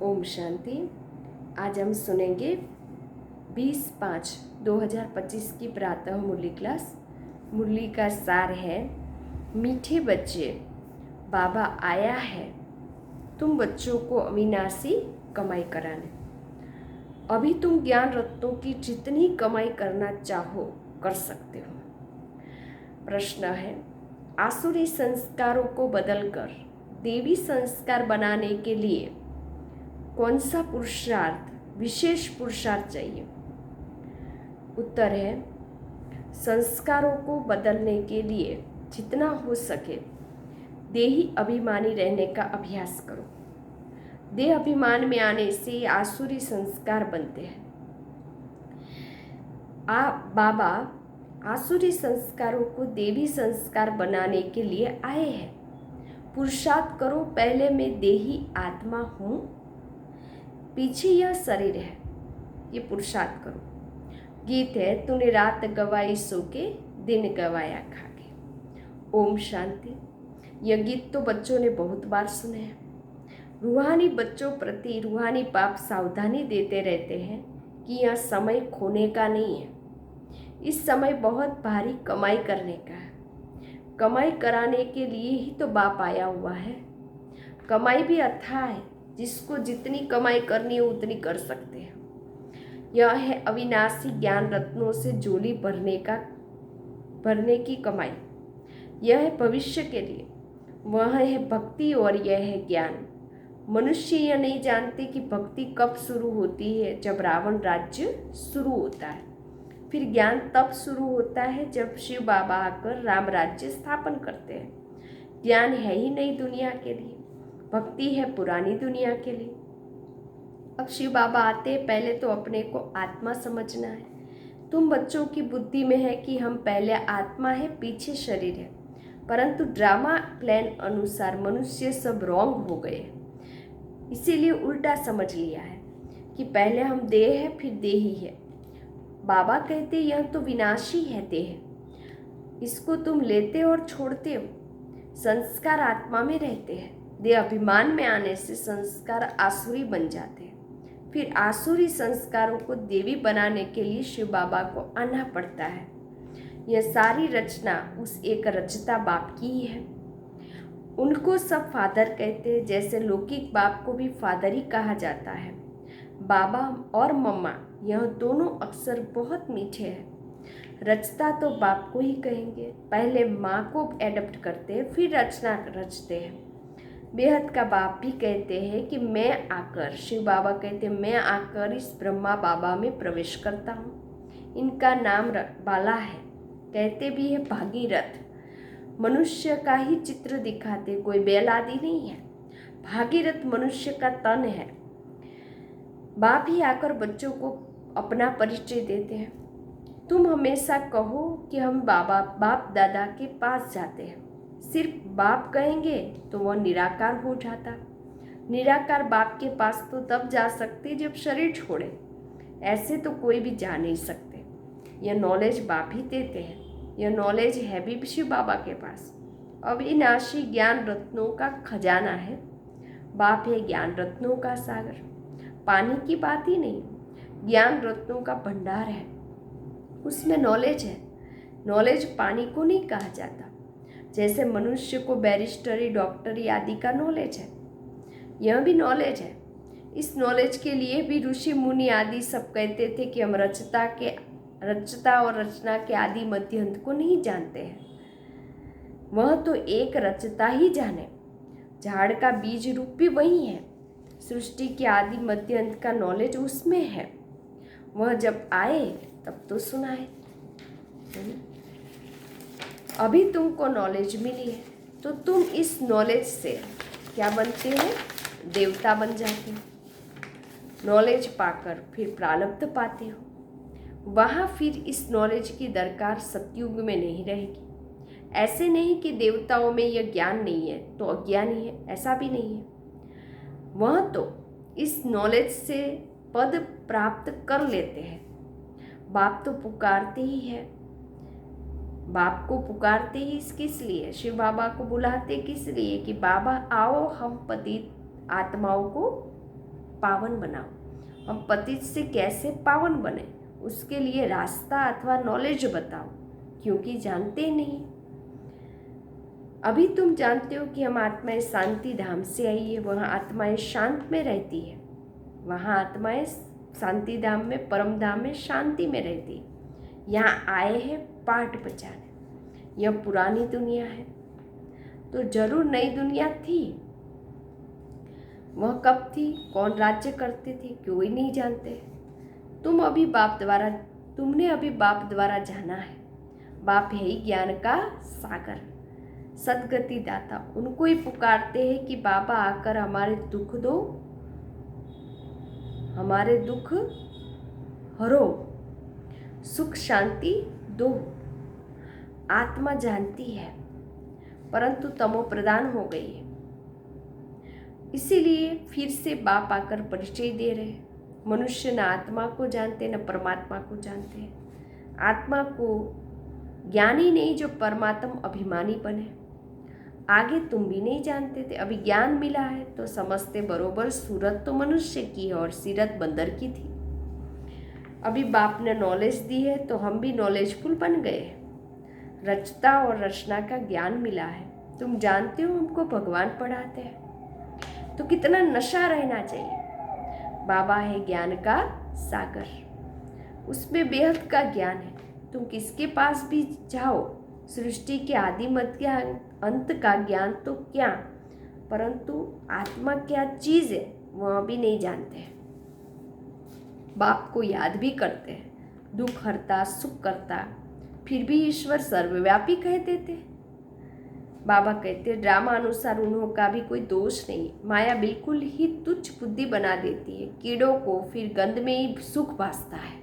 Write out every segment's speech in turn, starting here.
ओम शांति। आज हम सुनेंगे 20/5/2025 की प्रातः मुरली क्लास। मुरली का सार है, मीठे बच्चे बाबा आया है तुम बच्चों को अविनाशी कमाई कराने। अभी तुम ज्ञान रत्नों की जितनी कमाई करना चाहो कर सकते हो। प्रश्न है, आसुरी संस्कारों को बदलकर देवी संस्कार बनाने के लिए कौन सा पुरुषार्थ, विशेष पुरुषार्थ चाहिए? उत्तर है, संस्कारों को बदलने के लिए जितना हो सके देही अभिमानी रहने का अभ्यास करो। देह अभिमान में आने से आसुरी संस्कार बनते हैं। बाबा आसुरी संस्कारों को देवी संस्कार बनाने के लिए आए हैं। पुरुषार्थ करो, पहले मैं देही आत्मा हूँ, पीछे यह शरीर है, ये पुरुषार्थ करो। गीत है, तूने रात गवाई सो के दिन गवाया खा के। ओम शांति। यह गीत तो बच्चों ने बहुत बार सुने हैं। रूहानी बच्चों प्रति रूहानी बाप सावधानी देते रहते हैं कि यह समय खोने का नहीं है। इस समय बहुत भारी कमाई करने का है। कमाई कराने के लिए ही तो बाप आया हुआ है। कमाई भी अथाह है, जिसको जितनी कमाई करनी है उतनी कर सकते हैं। यह है अविनाशी ज्ञान रत्नों से झोली भरने की कमाई। यह है भविष्य के लिए, वह है भक्ति और यह है ज्ञान। मनुष्य यह नहीं जानते कि भक्ति कब शुरू होती है, जब रावण राज्य शुरू होता है। फिर ज्ञान तब शुरू होता है जब शिव बाबा आकर राम राज्य स्थापन करते हैं। ज्ञान है ही नई दुनिया के लिए, भक्ति है पुरानी दुनिया के लिए। अब शिव बाबा आते, पहले तो अपने को आत्मा समझना है। तुम बच्चों की बुद्धि में है कि हम पहले आत्मा है, पीछे शरीर है, परंतु ड्रामा प्लान अनुसार मनुष्य सब रॉन्ग हो गए, इसीलिए उल्टा समझ लिया है कि पहले हम देह है फिर देही है। बाबा कहते यह तो विनाशी है देह, इसको तुम लेते और छोड़ते हो। संस्कार आत्मा में रहते हैं। देह अभिमान में आने से संस्कार आसुरी बन जाते हैं। फिर आसुरी संस्कारों को देवी बनाने के लिए शिव बाबा को आना पड़ता है। यह सारी रचना उस एक रचता बाप की ही है। उनको सब फादर कहते हैं, जैसे लौकिक बाप को भी फादर ही कहा जाता है। बाबा और मम्मा यह दोनों अक्सर बहुत मीठे हैं। रचता तो बाप को ही कहेंगे। पहले माँ को एडप्ट करते हैं, फिर रचना रचते हैं। बेहद का बाप भी कहते हैं कि मैं आकर, शिव बाबा कहते हैं मैं आकर इस ब्रह्मा बाबा में प्रवेश करता हूँ। इनका नाम बाला है, कहते भी है भागीरथ। मनुष्य का ही चित्र दिखाते, कोई बैल आदि नहीं है। भागीरथ मनुष्य का तन है। बाप ही आकर बच्चों को अपना परिचय देते हैं। तुम हमेशा कहो कि हम बाप दादा के पास जाते हैं। सिर्फ बाप कहेंगे तो वह निराकार हो जाता। निराकार बाप के पास तो तब जा सकते जब शरीर छोड़े, ऐसे तो कोई भी जा नहीं सकते। यह नॉलेज बाप ही देते हैं। यह नॉलेज है भी शिव बाबा के पास। अविनाशी ज्ञान रत्नों का खजाना है। बाप है ज्ञान रत्नों का सागर। पानी की बात ही नहीं, ज्ञान रत्नों का भंडार है, उसमें नॉलेज है। नॉलेज पानी को नहीं कहा जाता। जैसे मनुष्य को बैरिस्टरी, डॉक्टरी आदि का नॉलेज है, यह भी नॉलेज है। इस नॉलेज के लिए भी ऋषि मुनि आदि सब कहते थे कि हम रचता और रचना के आदि मध्य अंत को नहीं जानते हैं। वह तो एक रचता ही जाने। झाड़ का बीज रूप भी वही है। सृष्टि के आदि मध्य अंत का नॉलेज उसमें है। वह जब आए तब तो सुनाए। अभी तुमको नॉलेज मिली है तो तुम इस नॉलेज से क्या बनते हो? देवता बन जाते हो। नॉलेज पाकर फिर प्रारब्ध पाते हो। वहाँ फिर इस नॉलेज की दरकार सतयुग में नहीं रहेगी। ऐसे नहीं कि देवताओं में यह ज्ञान नहीं है तो अज्ञानी है, ऐसा भी नहीं है। वह तो इस नॉलेज से पद प्राप्त कर लेते हैं। बाप तो पुकारते ही है। बाप को पुकारते ही किस लिए? शिव बाबा को बुलाते किस लिए? कि बाबा आओ हम पतित आत्माओं को पावन बनाओ। हम पतित से कैसे पावन बने, उसके लिए रास्ता अथवा नॉलेज बताओ, क्योंकि जानते नहीं। अभी तुम जानते हो कि हम आत्माएं शांति धाम से आई है, वहाँ आत्माएं शांत में रहती है। वहाँ आत्माएं शांति धाम में, परम धाम में शांति में रहती है। यहाँ आए हैं पाठ बचाने। यह पुरानी दुनिया है, तो जरूर नई दुनिया थी। वह कब थी, कौन राज्य करते थे, कोई नहीं जानते। तुमने अभी बाप द्वारा जाना है। बाप है ही ज्ञान का सागर, सदगति दाता। उनको ही पुकारते हैं कि बाबा आकर हमारे दुख दो, हमारे दुख हरो, सुख शांति दो। आत्मा जानती है, परंतु तमो प्रदान हो गई है। इसीलिए फिर से बाप आकर परिचय दे रहे हैं। मनुष्य न आत्मा को जानते न परमात्मा को जानते हैं। आत्मा को ज्ञानी नहीं जो परमात्मा अभिमानी बने। आगे तुम भी नहीं जानते थे, अभी ज्ञान मिला है तो समझते बरोबर सूरत तो मनुष्य की है और सीरत बंदर की थी। अभी बाप ने नॉलेज दी है तो हम भी नॉलेजफुल बन गए। रचता और रचना का ज्ञान मिला है। तुम जानते हो हमको भगवान पढ़ाते हैं, तो कितना नशा रहना चाहिए। बाबा है ज्ञान का सागर, उसमें बेहद का ज्ञान है। तुम किसके पास भी जाओ, सृष्टि के आदि मध्य अंत का ज्ञान तो क्या, परंतु आत्मा क्या चीज है वह भी नहीं जानते हैं। बाप को याद भी करते हैं, दुख हरता सुख करता, फिर भी ईश्वर सर्वव्यापी कहते थे। बाबा कहते ड्रामा अनुसार उन्हों भी कोई दोष नहीं। माया बिल्कुल ही तुच्छ बुद्धि बना देती है कीड़ों को, फिर गंध में ही सुख भासता है।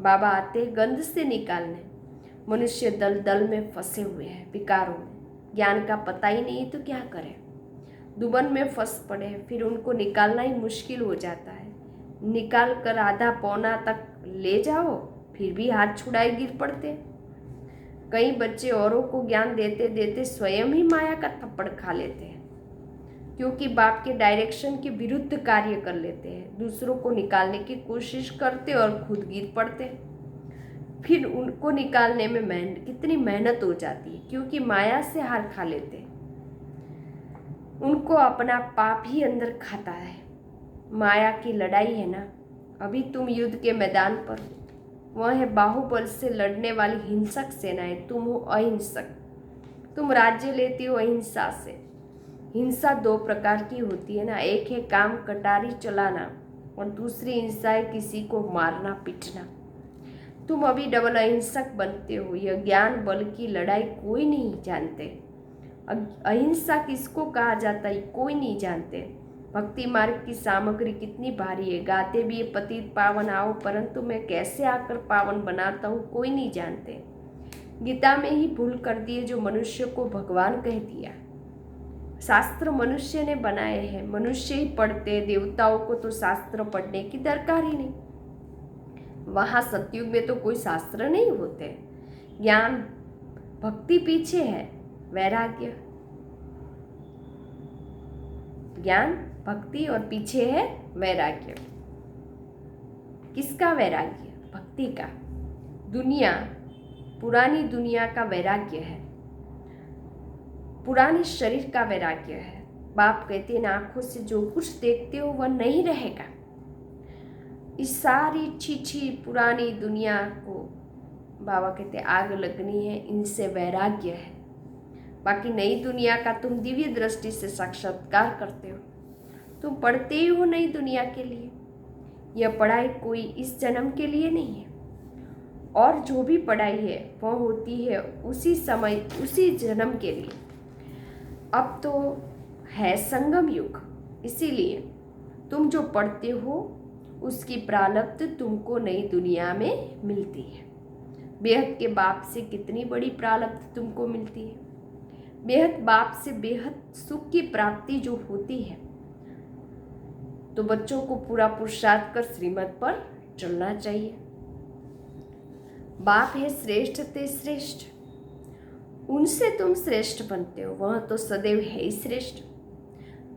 बाबा आते गंध से निकालने। मनुष्य दल दल में फंसे हुए हैं, विकारों में। ज्ञान का पता ही नहीं तो क्या करें। दुबन में फंस पड़े, फिर उनको निकालना ही मुश्किल हो जाता है। निकाल कर आधा पौना तक ले जाओ, फिर भी हाथ छुड़ाए गिर पड़ते। कई बच्चे औरों को ज्ञान देते देते स्वयं ही माया का थप्पड़ खा लेते हैं, क्योंकि बाप के डायरेक्शन के विरुद्ध कार्य कर लेते हैं। दूसरों को निकालने की कोशिश करते और खुद गिर पड़ते। फिर उनको निकालने में कितनी मेहनत हो जाती है, क्योंकि माया से हार खा लेते। उनको अपना पाप ही अंदर खाता है। माया की लड़ाई है ना। अभी तुम युद्ध के मैदान पर, वह है बाहुबल से लड़ने वाली हिंसक सेनाएं। तुम हो अहिंसक। तुम राज्य लेती हो अहिंसा से। हिंसा दो प्रकार की होती है ना, एक है काम कटारी चलाना और दूसरी हिंसा है किसी को मारना पीटना। तुम अभी डबल अहिंसक बनते हो। यह ज्ञान बल की लड़ाई कोई नहीं जानते। अहिंसा किसको कहा जाता है कोई नहीं जानते। भक्ति मार्ग की सामग्री कितनी भारी है। गाते भी ये पतित पावन आओ, परंतु मैं कैसे आकर पावन बनाता हूँ कोई नहीं जानते। गीता में ही भूल कर दिए जो मनुष्य को भगवान कह दिया। शास्त्र मनुष्य ने बनाए हैं, मनुष्य ही पढ़ते। देवताओं को तो शास्त्र पढ़ने की दरकार ही नहीं। वहाँ सतयुग में तो कोई शास्त्र नहीं होते। ज्ञान भक्ति पीछे है, वैराग्य ज्ञान भक्ति और पीछे है वैराग्य। किसका वैराग्य? भक्ति का। दुनिया, पुरानी दुनिया का वैराग्य है, पुराने शरीर का वैराग्य है। बाप कहते हैं आंखों से जो कुछ देखते हो वह नहीं रहेगा। इस सारी छीछी पुरानी दुनिया को बाबा कहते आग लगनी है, इनसे वैराग्य है। बाकी नई दुनिया का तुम दिव्य दृष्टि से साक्षात्कार करते हो। तुम पढ़ते ही हो नई दुनिया के लिए। यह पढ़ाई कोई इस जन्म के लिए नहीं है, और जो भी पढ़ाई है वह होती है उसी समय उसी जन्म के लिए। अब तो है संगम युग, इसीलिए तुम जो पढ़ते हो उसकी प्रारब्ध तुमको नई दुनिया में मिलती है। बेहद के बाप से कितनी बड़ी प्रारब्ध तुमको मिलती है। बेहद बाप से बेहद सुख की प्राप्ति जो होती है, तो बच्चों को पूरा पुरुषार्थ कर श्रीमत पर चलना चाहिए। बाप है श्रेष्ठ ते श्रेष्ठ, उनसे तुम श्रेष्ठ बनते हो। वह तो सदैव है ही श्रेष्ठ,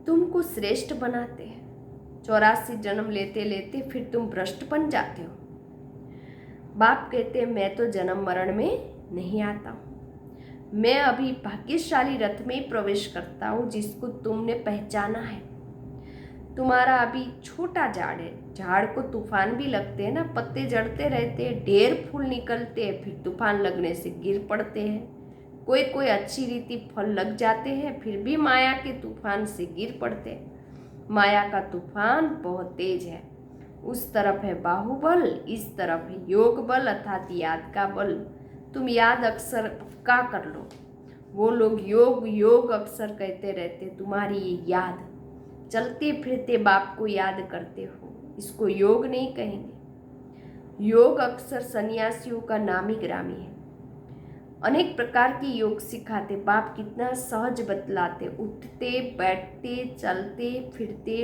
तुमको श्रेष्ठ बनाते हैं। 84 जन्म लेते लेते फिर तुम भ्रष्ट बन जाते हो। बाप कहते हैं मैं तो जन्म मरण में नहीं आता हूँ, मैं अभी भाग्यशाली रथ में ही प्रवेश करता हूँ जिसको तुमने पहचाना है। तुम्हारा अभी छोटा झाड़ है, झाड़ को तूफान भी लगते हैं ना, पत्ते जड़ते रहते हैं, ढेर फूल निकलते हैं, फिर तूफान लगने से गिर पड़ते हैं। कोई कोई अच्छी रीति फल लग जाते हैं, फिर भी माया के तूफान से गिर पड़ते हैं। माया का तूफान बहुत तेज है, उस तरफ है बाहुबल, इस तरफ है योग बल अर्थात याद का बल। तुम याद अक्सर पक्का कर लो। वो लोग योग योग अक्सर कहते रहते, तुम्हारी ये याद, चलते फिरते बाप को याद करते हो, इसको योग नहीं कहेंगे। योग अक्सर सन्यासियों का नामी ग्रामी है। अनेक प्रकार की योग सिखाते, बाप कितना सहज बतलाते, उठते बैठते चलते फिरते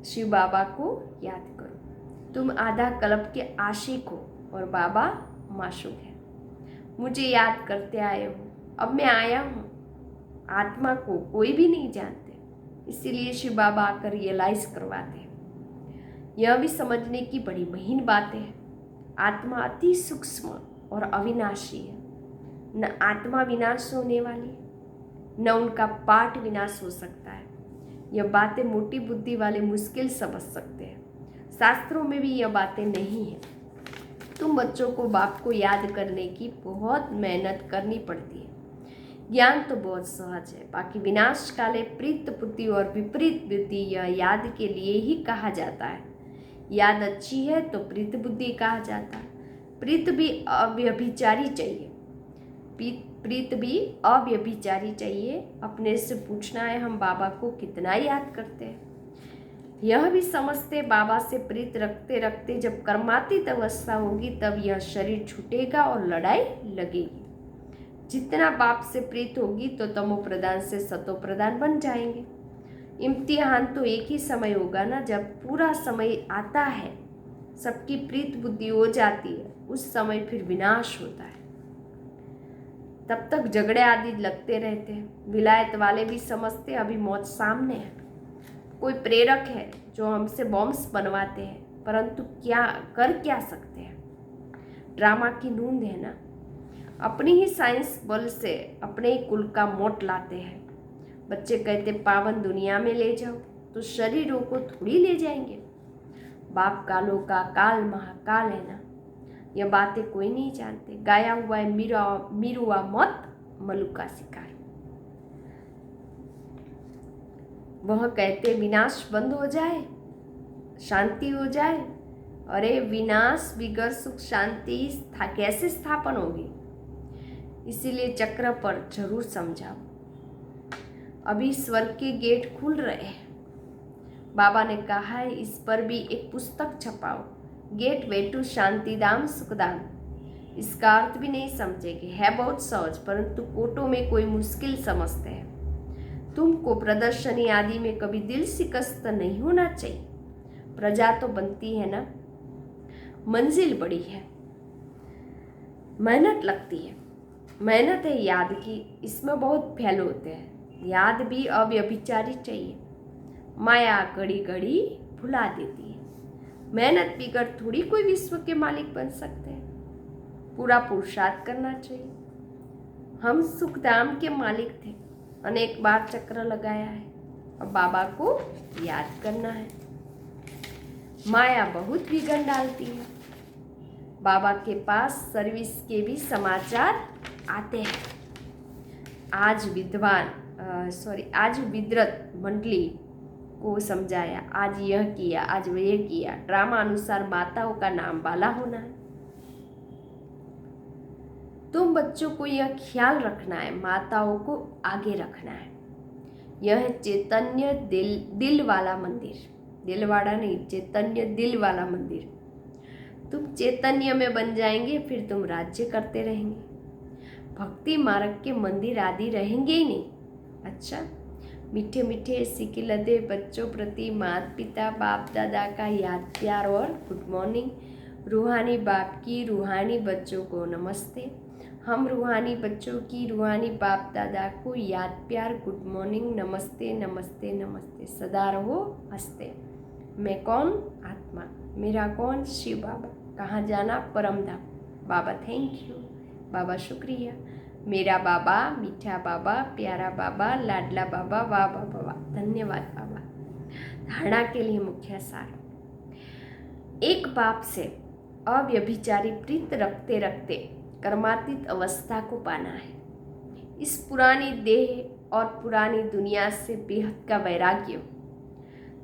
शिव बाबा को याद करो। तुम आधा कल्प के आशिक हो और बाबा माशूक है। मुझे याद करते आए हो, अब मैं आया हूँ। आत्मा को कोई भी नहीं जानते, इसीलिए शिव बाबा आकर रियलाइज करवाते हैं। यह भी समझने की बड़ी महीन बात है, आत्मा अति सूक्ष्म और अविनाशी है। न आत्मा विनाश होने वाली, न उनका पाठ विनाश हो सकता है। यह बातें मोटी बुद्धि वाले मुश्किल समझ सकते हैं, शास्त्रों में भी यह बातें नहीं है। तुम बच्चों को बाप को याद करने की बहुत मेहनत करनी पड़ती है। ज्ञान तो बहुत सहज है, बाकी विनाश काले प्रीत बुद्धि और विपरीत बुद्धि यह याद के लिए ही कहा जाता है। याद अच्छी है तो प्रीत बुद्धि कहा जाता है। प्रीत भी अव्यभिचारी चाहिए, प्रीत भी अव्यभिचारी चाहिए। अपने से पूछना है हम बाबा को कितना याद करते हैं। यह भी समझते बाबा से प्रीत रखते रखते जब कर्मातीत अवस्था होगी तब यह शरीर छूटेगा और लड़ाई लगेगी। जितना बाप से प्रीत होगी तो तमो प्रदान से सतो प्रदान बन जाएंगे। इम्तिहान तो एक ही समय होगा ना, जब पूरा समय आता है, सबकी प्रीत बुद्धि हो जाती है, उस समय फिर विनाश होता है। तब तक झगड़े आदि लगते रहते हैं। विलायत वाले भी समझते अभी मौत सामने है। कोई प्रेरक है जो हमसे बॉम्ब्स बनवाते हैं, परंतु क्या सकते हैं। ड्रामा की नूंद है ना, अपनी ही साइंस बल से अपने ही कुल का मोट लाते हैं। बच्चे कहते पावन दुनिया में ले जाओ, तो शरीरों को थोड़ी ले जाएंगे। बाप कालों का काल महाकाल है ना, यह बातें कोई नहीं जानते। गाया हुआ है मीरुआ मत मलुका शिकार। वह कहते विनाश बंद हो जाए, शांति हो जाए। अरे विनाश बिगर सुख शांति कैसे स्थापन होगी। इसीलिए चक्र पर जरूर समझाओ। अभी स्वर्ग के गेट खुल रहे हैं, बाबा ने कहा है इस पर भी एक पुस्तक छपाओ, gateway to Shantidham Sukhdham. इसका अर्थ भी नहीं समझेंगे, है बहुत सहज, परंतु कोटों में कोई मुश्किल समझते हैं। तुमको प्रदर्शनी आदि में कभी दिल शिकस्त नहीं होना चाहिए। प्रजा तो बनती है ना, मंजिल बड़ी है, मेहनत लगती है। मेहनत है याद की, इसमें बहुत फैल होते हैं। याद भी अव्यभिचारी चाहिए। माया घड़ी घड़ी भुला देती है। मेहनत बिगड़ थोड़ी कोई विश्व के मालिक बन सकते हैं। पूरा पुरुषार्थ करना चाहिए। हम सुखधाम के मालिक थे, अनेक बार चक्र लगाया है, अब बाबा को याद करना है। माया बहुत विघन डालती है। बाबा के पास सर्विस के भी समाचार आते हैं। आज विद्वत मंडली को समझाया, आज यह किया, आज वह किया। ड्रामा अनुसार माताओं का नाम बाला होना है। तुम बच्चों को यह ख्याल रखना है, माताओं को आगे रखना है। यह है चैतन्य दिल वाला मंदिर, दिलवाड़ा नहीं, चैतन्य दिल वाला मंदिर। तुम चैतन्य में बन जाएंगे, फिर तुम राज्य करते रहेंगे। भक्ति मार्ग के मंदिर आदि रहेंगे ही नहीं। अच्छा, मीठे मीठे सिकिलदे बच्चों प्रति माता पिता बाप दादा का याद प्यार और गुड मॉर्निंग। रूहानी बाप की रूहानी बच्चों को नमस्ते। हम रूहानी बच्चों की रूहानी बाप दादा को याद प्यार गुड मॉर्निंग, नमस्ते नमस्ते नमस्ते। सदा रहो हंसते। मैं कौन? आत्मा। मेरा कौन? शिव बाबा। कहाँ जाना? परम धाम। बाबा थैंक यू, बाबा शुक्रिया, मेरा बाबा, मीठा बाबा, प्यारा बाबा, लाडला बाबा, वाह बाबा वाह, धन्यवाद बाबा। धारणा के लिए मुख्य सार, एक बाप से अव्यभिचारी प्रीत रखते रखते कर्मातीत अवस्था को पाना है। इस पुरानी देह और पुरानी दुनिया से बेहद का वैराग्य हो।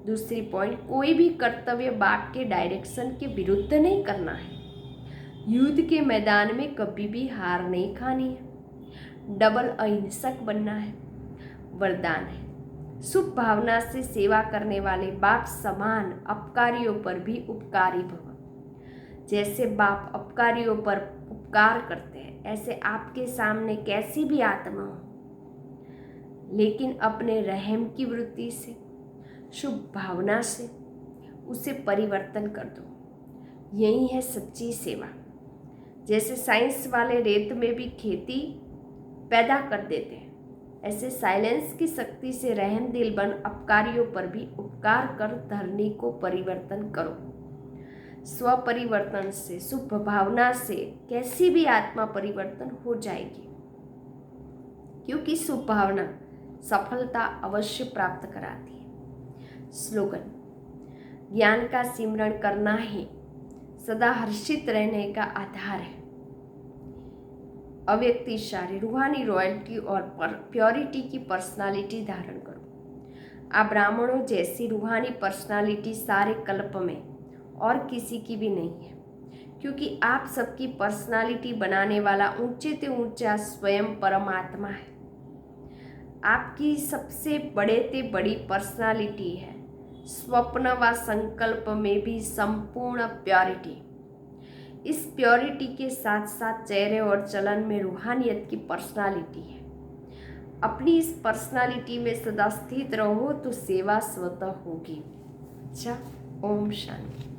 दूसरी पॉइंट, कोई भी कर्तव्य बाप के डायरेक्शन के विरुद्ध नहीं करना है। युद्ध के मैदान में कभी भी हार नहीं खानी है। डबल अहिंसक बनना है। वरदान है, शुभ भावना से सेवा करने वाले बाप समान अपकारियों पर भी उपकारी भव। जैसे बाप अपकारियों पर उपकार करते हैं, ऐसे आपके सामने कैसी भी आत्मा हो, लेकिन अपने रहम की वृत्ति से, शुभ भावना से उसे परिवर्तन कर दो। यही है सच्ची सेवा। जैसे साइंस वाले रेत में भी खेती पैदा कर देते हैं, ऐसे साइलेंस की शक्ति से रहम दिल बन अपकारियों पर भी उपकार कर धरनी को परिवर्तन करो। स्व परिवर्तन से, शुभ भावना से कैसी भी आत्मा परिवर्तन हो जाएगी, क्योंकि शुभ भावना सफलता अवश्य प्राप्त कराती है। स्लोगन, ज्ञान का सिमरण करना ही सदा हर्षित रहने का आधार है। अव्यक्तिशाली रूहानी रॉयल्टी और प्योरिटी की पर्सनालिटी धारण करो। आप ब्राह्मणों जैसी रूहानी पर्सनालिटी सारे कल्प में और किसी की भी नहीं है, क्योंकि आप सबकी पर्सनालिटी बनाने वाला ऊंचे से ऊंचा स्वयं परमात्मा है। आपकी सबसे बड़े से बड़ी पर्सनालिटी है स्वप्न व संकल्प में भी संपूर्ण प्योरिटी। इस प्योरिटी के साथ साथ चेहरे और चलन में रूहानियत की पर्सनालिटी है। अपनी इस पर्सनालिटी में सदा स्थित रहो तो सेवा स्वतः होगी। अच्छा, ओम शांति।